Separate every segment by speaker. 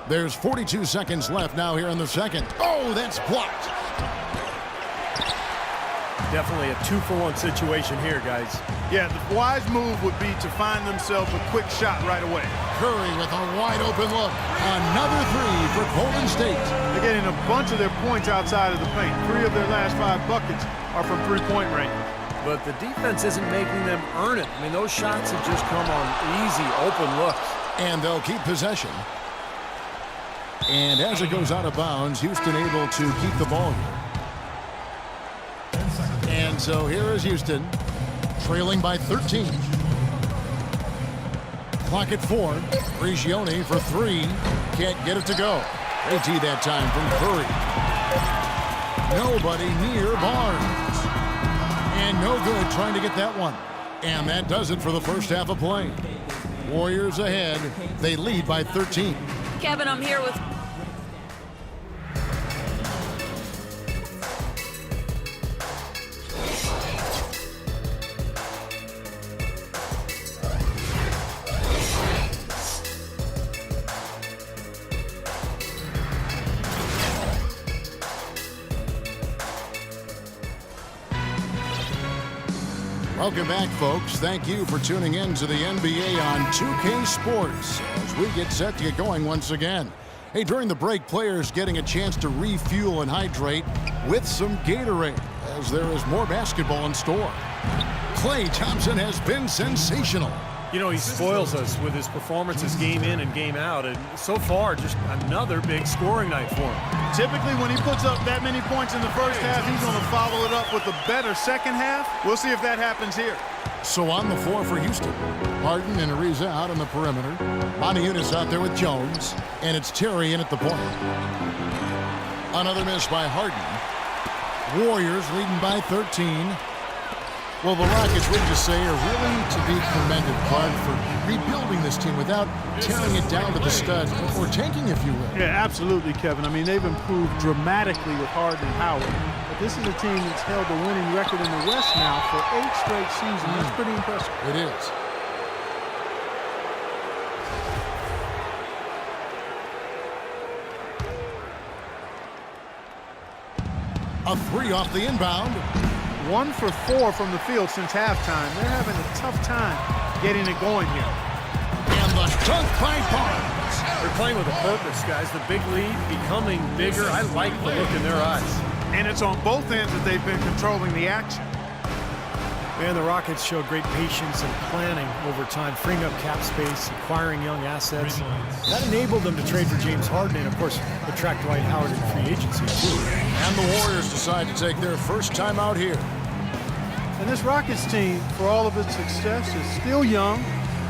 Speaker 1: There's 42 seconds left now here in the second. Oh, that's blocked.
Speaker 2: Definitely a 2-for-1 situation here, guys.
Speaker 3: Yeah, the wise move would be to find themselves a quick shot right away.
Speaker 1: Curry with a wide open look. Another three for Golden State.
Speaker 3: They're getting a bunch of their points outside of the paint. 3 of their last 5 buckets are from three-point range.
Speaker 2: But the defense isn't making them earn it. I mean, those shots have just come on easy, open looks.
Speaker 1: And they'll keep possession. And as it goes out of bounds, Houston able to keep the ball here. And so here is Houston, trailing by 13. Clock at 4. Prigioni for 3. Can't get it to go. Great tee that time from Curry. Nobody near Barnes. And no good trying to get that one. And that does it for the first half of play. Warriors ahead. They lead by 13.
Speaker 4: Kevin, I'm here with...
Speaker 1: Welcome back, folks. Thank you for tuning in to the NBA on 2K Sports as we get set to get going once again. Hey, during the break, players getting a chance to refuel and hydrate with some Gatorade as there is more basketball in store. Klay Thompson has been sensational.
Speaker 2: You know, he spoils us with his performances game in and game out, and so far, just another big scoring night for him.
Speaker 3: Typically, when he puts up that many points in the first half, he's going to follow it up with a better second half. We'll see if that happens here.
Speaker 1: So on the floor for Houston, Harden and Ariza out on the perimeter. Monteunus out there with Jones, and it's Terry in at the point. Another miss by Harden. Warriors leading by 13. Well, the Rockets, we just say, are really to be commended, Bud, for rebuilding this team without tearing it down to the studs, or tanking, if you will.
Speaker 3: Yeah, absolutely, Kevin. I mean, they've improved dramatically with Harden and Howard. But this is a team that's held the winning record in the West now for 8 straight seasons. That's pretty impressive.
Speaker 1: It is. A 3 off the inbound.
Speaker 3: 1 for 4 from the field since halftime. They're having a tough time getting it going here.
Speaker 1: And the dunk by Barnes.
Speaker 2: They're playing with a purpose, guys. The big lead becoming bigger. I like the look in their eyes.
Speaker 3: And it's on both ends that they've been controlling the action.
Speaker 2: Man, the Rockets showed great patience and planning over time, freeing up cap space, acquiring young assets. That enabled them to trade for James Harden and, of course, attract Dwight Howard in free agency, too.
Speaker 1: And the Warriors decide to take their first time out here.
Speaker 3: And this Rockets team, for all of its success, is still young,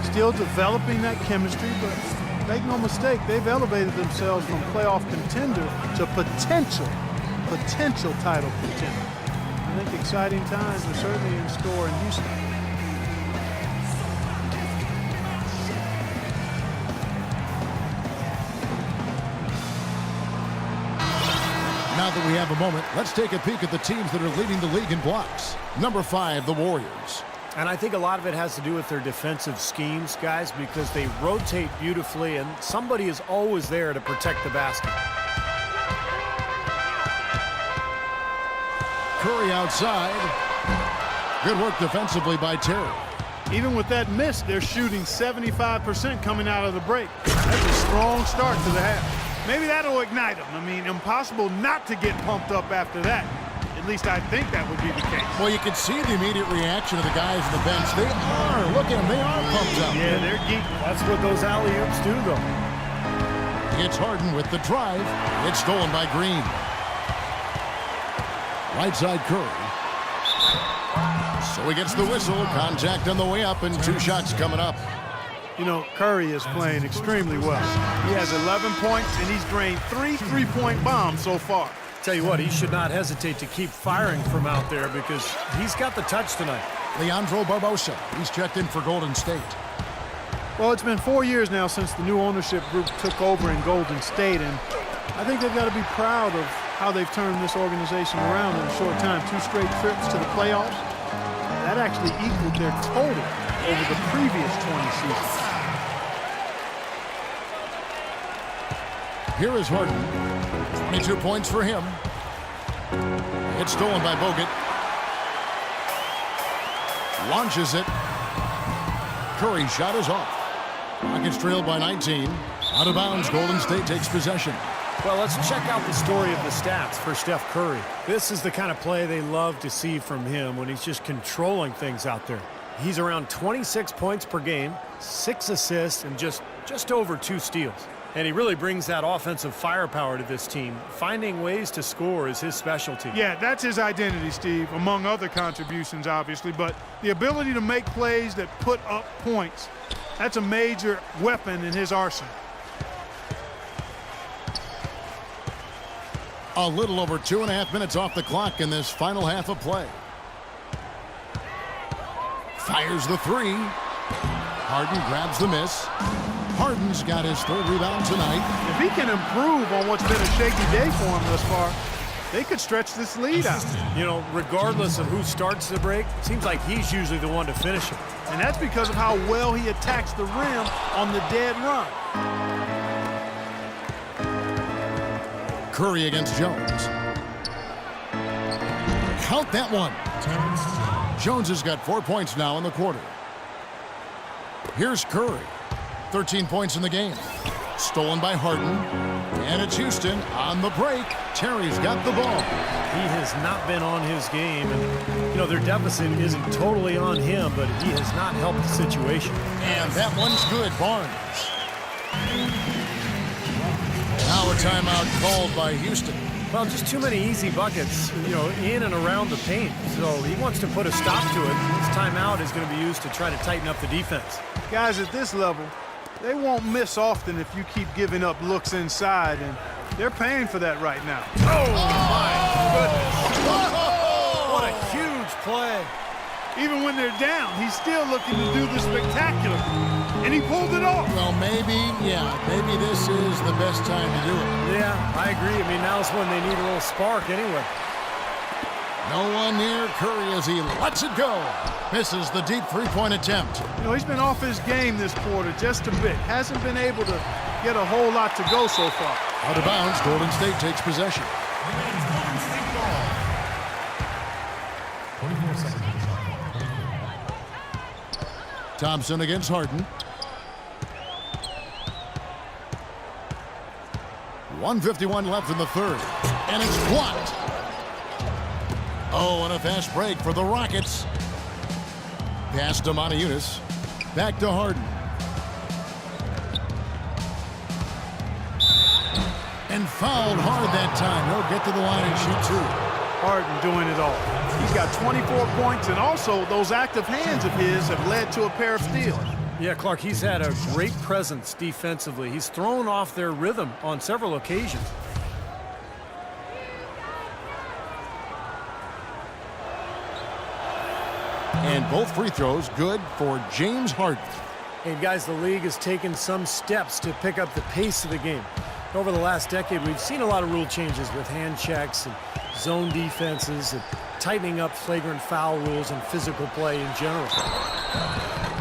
Speaker 3: still developing that chemistry, but make no mistake, they've elevated themselves from playoff contender to potential title contender. I think exciting times are certainly in store in Houston.
Speaker 1: Now that we have a moment, let's take a peek at the teams that are leading the league in blocks. Number 5, the Warriors.
Speaker 2: And I think a lot of it has to do with their defensive schemes, guys, because they rotate beautifully, and somebody is always there to protect the basket.
Speaker 1: Curry outside. Good work defensively by Terry.
Speaker 3: Even with that miss, they're shooting 75% coming out of the break. That's a strong start to the half. Maybe that'll ignite them. I mean, impossible not to get pumped up after that. At least I think that would be the case.
Speaker 1: Well, you can see the immediate reaction of the guys on the bench. They are. Look at them. They are pumped up.
Speaker 2: Yeah, they're geek. That's what those alley-oops do, though.
Speaker 1: It's Harden with the drive. It's stolen by Green. Right side Curry. So he gets the whistle. Contact on the way up and 2 shots coming up.
Speaker 3: You know, Curry is playing extremely well. He has 11 points, and he's drained 3 3-point bombs so far.
Speaker 2: Tell you what, he should not hesitate to keep firing from out there because he's got the touch tonight.
Speaker 1: Leandro Barbosa. He's checked in for Golden State.
Speaker 3: Well, it's been 4 years now since the new ownership group took over in Golden State, and I think they've got to be proud of how they've turned this organization around in a short time. 2 straight trips to the playoffs. That actually equaled their total over the previous 20 seasons.
Speaker 1: Here is Harden. 22 points for him. It's stolen by Bogut. Launches it. Curry's shot is off. Rockets trailed by 19. Out of bounds, Golden State takes possession.
Speaker 2: Well, let's check out the story of the stats for Steph Curry. This is the kind of play they love to see from him when he's just controlling things out there. He's around 26 points per game, 6 assists, and just over 2 steals. And he really brings that offensive firepower to this team. Finding ways to score is his specialty.
Speaker 3: Yeah, that's his identity, Steve, among other contributions, obviously. But the ability to make plays that put up points, that's a major weapon in his arsenal.
Speaker 1: A little over 2.5 minutes off the clock in this final half of play. Fires the three. Harden grabs the miss. Harden's got his 3rd rebound tonight.
Speaker 3: If he can improve on what's been a shaky day for him thus far, they could stretch this lead out.
Speaker 2: You know, regardless of who starts the break, it seems like he's usually the one to finish it.
Speaker 3: And that's because of how well he attacks the rim on the dead run.
Speaker 1: Curry against Jones. Count that one. Jones has got 4 points now in the quarter. Here's Curry. 13 points in the game. Stolen by Harden. And it's Houston on the break. Terry's got the ball.
Speaker 2: He has not been on his game. And, you know, their deficit isn't totally on him, but he has not helped the situation.
Speaker 1: And that one's good. Barnes. Now a timeout called by Houston.
Speaker 2: Well, just too many easy buckets, you know, in and around the paint. So he wants to put a stop to it. This timeout is going to be used to try to tighten up the defense.
Speaker 3: Guys at this level, they won't miss often if you keep giving up looks inside, and they're paying for that right now.
Speaker 2: Oh, my goodness. What a huge play.
Speaker 3: Even when they're down, he's still looking to do the spectacular, and he pulled it off.
Speaker 1: Well, maybe this is the best time to do it.
Speaker 2: Yeah, I agree. I mean, now's when they need a little spark anyway.
Speaker 1: No one near Curry as he lets it go. Misses the deep 3-point attempt.
Speaker 3: You know, he's been off his game this quarter just a bit. Hasn't been able to get a whole lot to go so far.
Speaker 1: Out of bounds, Golden State takes possession.
Speaker 4: 24 seconds.
Speaker 1: Thompson against Harden. 1:51 left in the 3rd. And it's blocked. Oh, and a fast break for the Rockets. Pass to Moniunas. Back to Harden. And fouled hard that time. He'll get to the line and shoot 2.
Speaker 3: Harden doing it all. He's got 24 points, and also those active hands of his have led to a pair of steals.
Speaker 2: Yeah, Clark, he's had a great presence defensively. He's thrown off their rhythm on several occasions.
Speaker 1: And both free throws good for James Harden.
Speaker 2: And guys, the league has taken some steps to pick up the pace of the game. Over the last decade, we've seen a lot of rule changes with hand checks and zone defenses and tightening up flagrant foul rules and physical play in general.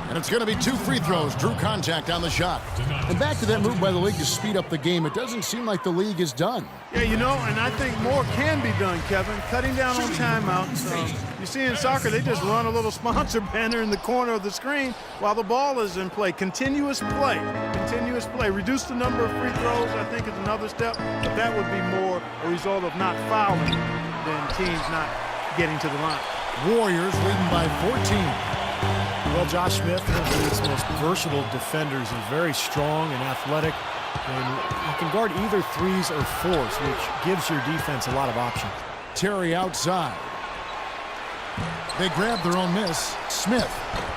Speaker 1: And it's going to be 2 free throws. Drew contact on the shot. And back to that move by the league to speed up the game. It doesn't seem like the league is done.
Speaker 3: Yeah, you know, and I think more can be done, Kevin. Cutting down on timeouts. You see in soccer, they just run a little sponsor banner in the corner of the screen while the ball is in play. Continuous play. Continuous play. Reduce the number of free throws, I think, is another step. But that would be more a result of not fouling than teams not getting to the line.
Speaker 1: Warriors leading by 14.
Speaker 2: Well, Josh Smith, one of the league's most versatile defenders. He's very strong and athletic. And he can guard either 3s or 4s, which gives your defense a lot of options.
Speaker 1: Terry outside. They grab their own miss. Smith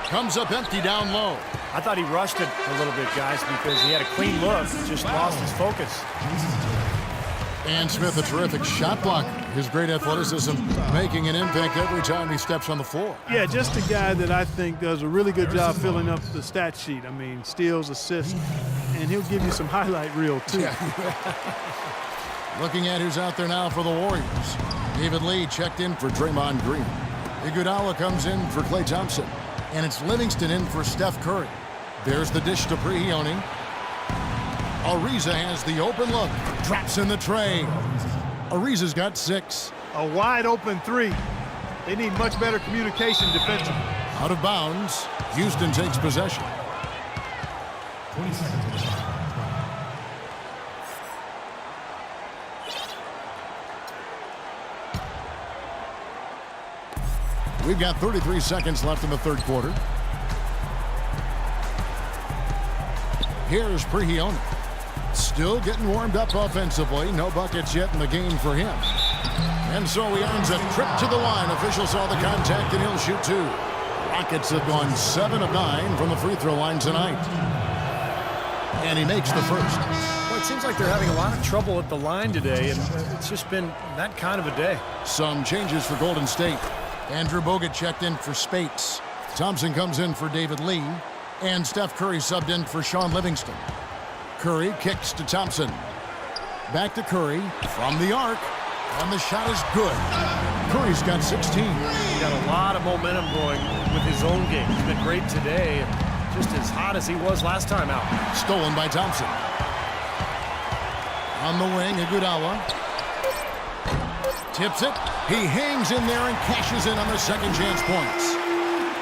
Speaker 1: comes up empty down low.
Speaker 2: I thought he rushed it a little bit, guys, because he had a clean look. Just lost his focus.
Speaker 1: And Smith, a terrific shot blocker. His great athleticism making an impact every time he steps on the floor.
Speaker 3: Yeah, just a guy that I think does a really good job filling up the stat sheet. I mean, steals, assists, and he'll give you some highlight reel, too.
Speaker 1: Yeah. Looking at who's out there now for the Warriors. David Lee checked in for Draymond Green. Iguodala comes in for Klay Thompson. And it's Livingston in for Steph Curry. There's the dish to Prigioni. Ariza has the open look. Drops in the tray. Ariza's got 6.
Speaker 3: A wide open 3. They need much better communication defensively.
Speaker 1: Out of bounds. Houston takes possession.
Speaker 4: 20 seconds.
Speaker 1: We've got 33 seconds left in the third quarter. Here's Prigioni. Still getting warmed up offensively. No buckets yet in the game for him. And so he earns a trip to the line. Officials saw the contact, and he'll shoot 2. Rockets have gone 7 of 9 from the free throw line tonight. And he makes the first.
Speaker 2: Well, it seems like they're having a lot of trouble at the line today, and it's just been that kind of a day.
Speaker 1: Some changes for Golden State. Andrew Bogut checked in for Spates. Thompson comes in for David Lee. And Steph Curry subbed in for Sean Livingston. Curry kicks to Thompson. Back to Curry from the arc. And the shot is good. Curry's got 16.
Speaker 2: He's got a lot of momentum going with his own game. He's been great today, and just as hot as he was last time out.
Speaker 1: Stolen by Thompson. On the wing, Iguodala. Tips it. He hangs in there and cashes in on the second chance points.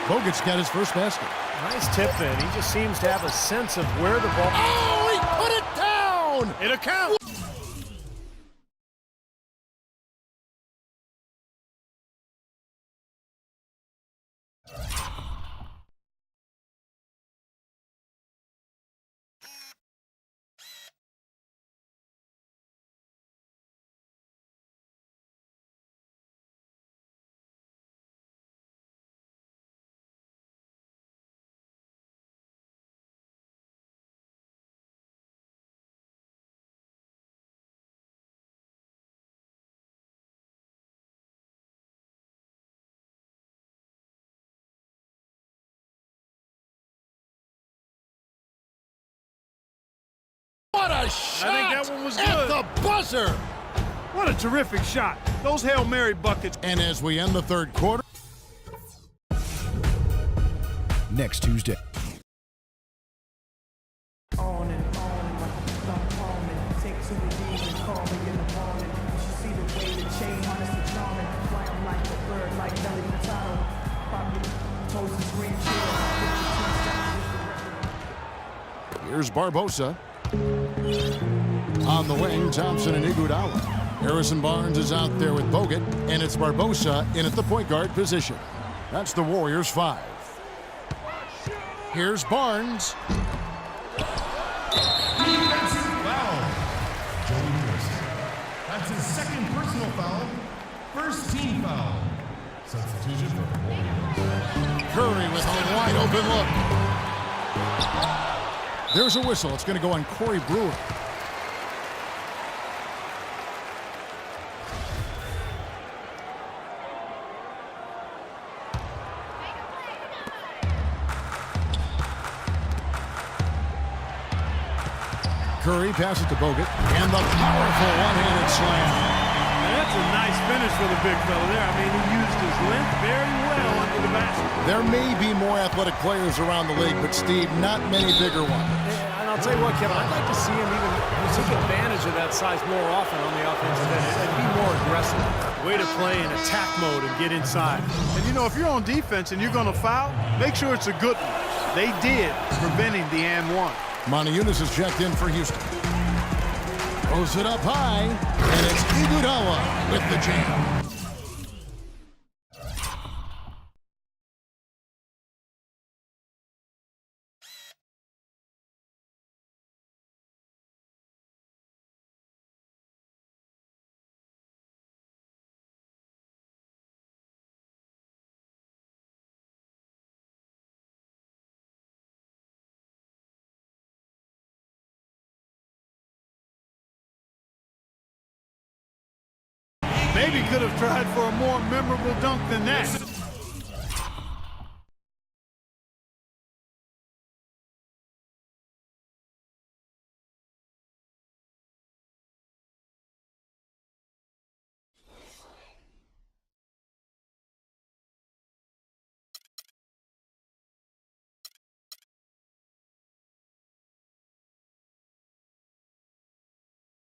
Speaker 1: Bogut's got his first basket.
Speaker 2: Nice tip in. He just seems to have a sense of where the ball...
Speaker 1: Oh, he put it down!
Speaker 2: It'll count.
Speaker 1: What a shot!
Speaker 3: I think that one was good.
Speaker 1: At the buzzer!
Speaker 3: What a terrific shot. Those Hail Mary buckets.
Speaker 1: And as we end the third quarter...
Speaker 5: Next Tuesday.
Speaker 6: On and on, like a stuff on it. Take to the deep and call me in the morning. You see the way the chain honestly charming. Fly I'm like a bird, like Nelly Furtado. Probably toast the green chill.
Speaker 1: Here's Barbosa. On the wing, Thompson and Iguodala. Harrison Barnes is out there with Bogut, and it's Barbosa in at the point guard position. That's the Warriors' 5. Here's Barnes.
Speaker 4: Defensive foul. Joey Lewis. That's his second personal foul. First team foul. Substitution for the Warriors.
Speaker 1: Curry with a wide open look. There's a whistle. It's going to go on Corey Brewer. Curry passes to Bogut, and the powerful one-handed slam.
Speaker 3: That's a nice finish for the big fella there. I mean, he used his length very well under the basket.
Speaker 1: There may be more athletic players around the league, but Steve, not many bigger ones.
Speaker 2: And I'll tell you what, Kevin, I'd like to see him even take advantage of that size more often on the offensive end and be more aggressive. Way to play in attack mode and get inside.
Speaker 3: And you know, if you're on defense and you're going to foul, make sure it's a good one. They did, preventing the and one.
Speaker 1: Monty Eunice is checked in for Houston. Throws it up high, and it's Iguodala with the jam.
Speaker 3: Maybe could have tried for a more memorable dunk than that.